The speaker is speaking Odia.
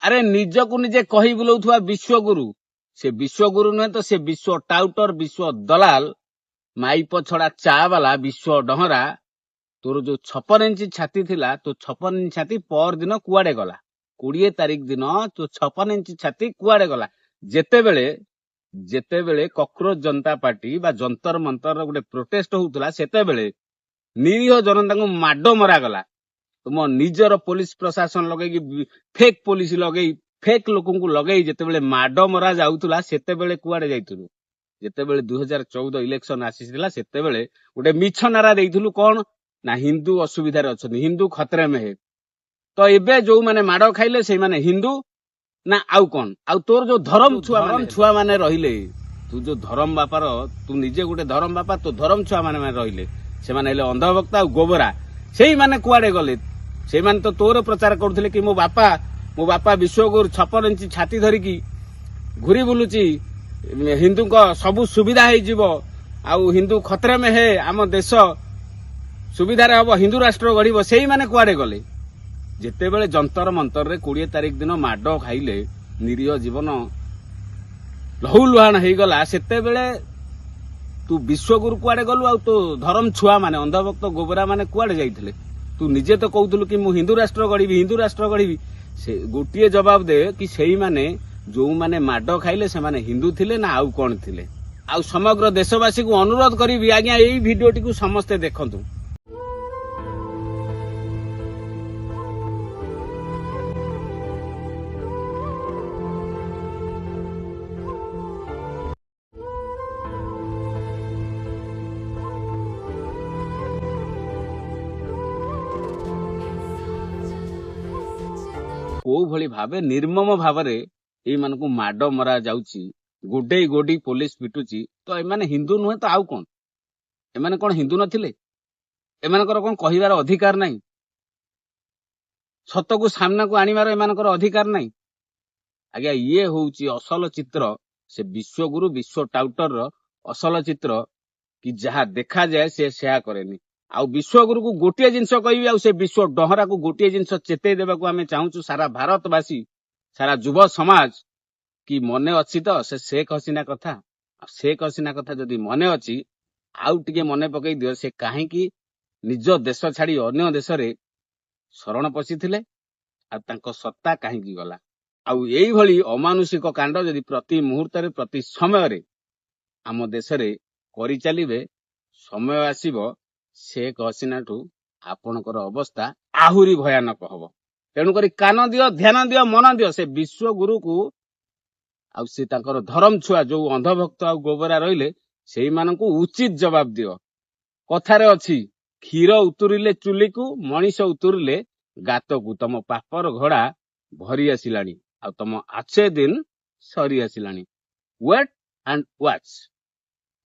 ଆରେ ନିଜକୁ ନିଜେ କହି ବୁଲଉଥିବା ବିଶ୍ୱଗୁରୁ, ସେ ବିଶ୍ୱଗୁରୁ ନୁହେଁ ତ ସେ ବିଶ୍ୱ ଟାଉଟର, ବିଶ୍ୱ ଦଲାଲ, ମାଇପ ଛଡା ଚା ବାଲା, ବିଶ୍ୱ ଡହରା। ତୋର ଯୋଉ 56 ଇଞ୍ଚ ଛାତି ଥିଲା, ତୋ 56 ଇଞ୍ଚ ଛାତି ପର ଦିନ କୁଆଡେ ଗଲା? 20 ତାରିଖ ଦିନ ତୋ 56 ଇଞ୍ଚ ଛାତି କୁଆଡେ ଗଲା? ଯେତେବେଳେ କକରୋଜ ଜନତା ପାର୍ଟି ବା ଯନ୍ତର ମନ୍ତରର ଗୋଟେ ପ୍ରୋଟେଷ୍ଟ ହଉଥିଲା, ସେତେବେଳେ ନିରୀହ ଜନତାଙ୍କୁ ମାଡ ମରାଗଲା। ତୁମ ନିଜର ପୋଲିସ ପ୍ରଶାସନ ଲଗେଇକି, ଫେକ୍ ପୋଲିସ ଲଗେଇ, ଫେକ୍ ଲୋକଙ୍କୁ ଲଗେଇ ଯେତେବେଳେ ମାଡ ମରା ଯାଉଥିଲା, ସେତେବେଳେ କୁଆଡେ ଯାଇଥିଲୁ? ଯେତେବେଳେ 2014 ଇଲେକ୍ସନ ଆସିଥିଲା, ସେତେବେଳେ ଗୋଟେ ମିଛ ନାରା ଦେଇଥିଲୁ, କଣ ନା ହିନ୍ଦୁ ଅସୁବିଧାରେ ଅଛନ୍ତି, ହିନ୍ଦୁ ଖତରେ ମେ ହେ। ତ ଏବେ ଯୋଉମାନେ ମାଡ ଖାଇଲେ ସେଇମାନେ ହିନ୍ଦୁ ନା ଆଉ କଣ? ଆଉ ତୋର ଯୋଉ ଧରମ ଛୁଆ ମାନେ ରହିଲେ, ତୁ ଯୋଉ ଧରମ ବାପାର, ତୁ ନିଜେ ଗୋଟେ ଧରମ ବାପା, ତୋ ଧରମ ଛୁଆ ମାନେ ରହିଲେ, ସେମାନେ ହେଲେ ଅନ୍ଧଭକ୍ତ ଆଉ ଗୋବରା। ସେଇମାନେ କୁଆଡେ ଗଲେ? ସେଇମାନେ ତ ତୋର ପ୍ରଚାର କରୁଥିଲେ କି ମୋ ବାପା ବିଶ୍ୱଗୁରୁ 56 ଇଞ୍ଚ ଛାତି ଧରିକି ଘୁରି ବୁଲୁଛି, ହିନ୍ଦୁଙ୍କ ସବୁ ସୁବିଧା ହେଇଯିବ, ଆଉ ହିନ୍ଦୁ ଖତରେ ମେ ହେ, ଆମ ଦେଶ ସୁବିଧାରେ ହବ, ହିନ୍ଦୁ ରାଷ୍ଟ୍ର ଗଢିବ। ସେଇମାନେ କୁଆଡେ ଗଲେ? ଯେତେବେଳେ ଯନ୍ତର ମନ୍ତରରେ 20 ତାରିଖ ଦିନ ମାଡ ଖାଇଲେ, ନିରୀହ ଜୀବନ ଲହୁଲୁହାଣ ହେଇଗଲା, ସେତେବେଳେ ତୁ ବିଶ୍ୱଗୁରୁ କୁଆଡେ ଗଲୁ? ଆଉ ତୋ ଧରମ ଛୁଆ ମାନେ, ଅନ୍ଧଭକ୍ତ ଗୋବରା ମାନେ କୁଆଡେ ଯାଇଥିଲେ? ତୁ ନିଜେ ତ କହୁଥିଲୁ କି ମୁଁ ହିନ୍ଦୁ ରାଷ୍ଟ୍ର ଗଢିବି। ସେ ଗୋଟିଏ ଜବାବ ଦେ କି ସେଇମାନେ ଯୋଉମାନେ ମାଡ ଖାଇଲେ ସେମାନେ ହିନ୍ଦୁ ଥିଲେ ନା ଆଉ କଣ ଥିଲେ? ଆଉ ସମଗ୍ର ଦେଶବାସୀକୁ ଅନୁରୋଧ କରିବି, ଆଜ୍ଞା ଏଇ ଭିଡିଓଟିକୁ ସମସ୍ତେ ଦେଖନ୍ତୁ। କୋଉ ଭଳି ଭାବେ ନିର୍ମମ ଭାବରେ ଏଇମାନଙ୍କୁ ମାଡ ମରା ଯାଉଛି, ଗୋଡେଇ ପୋଲିସ ପିଟୁଛି। ତ ଏମାନେ ହିନ୍ଦୁ ନୁହେଁ ତ ଆଉ କଣ? ଏମାନେ କଣ ହିନ୍ଦୁ ନଥିଲେ? ଏମାନଙ୍କର କଣ କହିବାର ଅଧିକାର ନାହିଁ? ସତକୁ ସାମ୍ନାକୁ ଆଣିବାର ଏମାନଙ୍କର ଅଧିକାର ନାହିଁ? ଆଜ୍ଞା ଇଏ ହଉଛି ଅସଲ ଚିତ୍ର, ସେ ବିଶ୍ୱଗୁରୁ, ବିଶ୍ୱ ଟାଉଟରର ଅସଲ ଚିତ୍ର, କି ଯାହା ଦେଖାଯାଏ ସେ ସେୟା କରେନି। ଆଉ ବିଶ୍ୱଗୁରୁକୁ ଗୋଟିଏ ଜିନିଷ କହିବି, ଆଉ ସେ ବିଶ୍ୱ ଡହରାକୁ ଗୋଟିଏ ଜିନିଷ ଚେତେଇ ଦେବାକୁ ଆମେ ଚାହୁଁଛୁ, ସାରା ଭାରତବାସୀ, ସାରା ଯୁବ ସମାଜ, କି ମନେ ଅଛି ତ ସେ ଶେଖ ହସିନା କଥା? ଆଉ ଶେଖ ହସିନା କଥା ଯଦି ମନେ ଅଛି, ଆଉ ଟିକେ ମନେ ପକେଇ ଦିଅ, ସେ କାହିଁକି ନିଜ ଦେଶ ଛାଡି ଅନ୍ୟ ଦେଶରେ ଶରଣ ପଶିଥିଲେ, ଆଉ ତାଙ୍କ ସତ୍ତା କାହିଁକି ଗଲା? ଆଉ ଏଇଭଳି ଅମାନୁଷିକ କାଣ୍ଡ ଯଦି ପ୍ରତି ମୁହୂର୍ତ୍ତରେ, ପ୍ରତି ସମୟରେ ଆମ ଦେଶରେ କରିଚାଲିବେ, ସମୟ ଆସିବ ଶେଖ ହସିନାଠୁ ଆପଣଙ୍କର ଅବସ୍ଥା ଆହୁରି ଭୟାନକ ହବ। ତେଣୁକରି କାନ ଦିଅ, ଧ୍ୟାନ ଦିଅ, ମନ ଦିଅ। ସେ ବିଶ୍ୱଗୁରୁକୁ ଆଉ ସେ ତାଙ୍କର ଧରମ ଛୁଆ ଯୋଉ ଅନ୍ଧଭକ୍ତ ଆଉ ଗୋବରା ରହିଲେ, ସେଇମାନଙ୍କୁ ଉଚିତ ଜବାବ ଦିଅ। କଥାରେ ଅଛି, କ୍ଷୀର ଉତୁରିଲେ ଚୁଲିକୁ, ମଣିଷ ଉତୁରିଲେ ଗାତକୁ। ତମ ପାପର ଘୋଡା ଭରି ଆସିଲାଣି, ଆଉ ତମ ଆଛେ ଦିନ ସରି ଆସିଲାଣି। Wait and watch.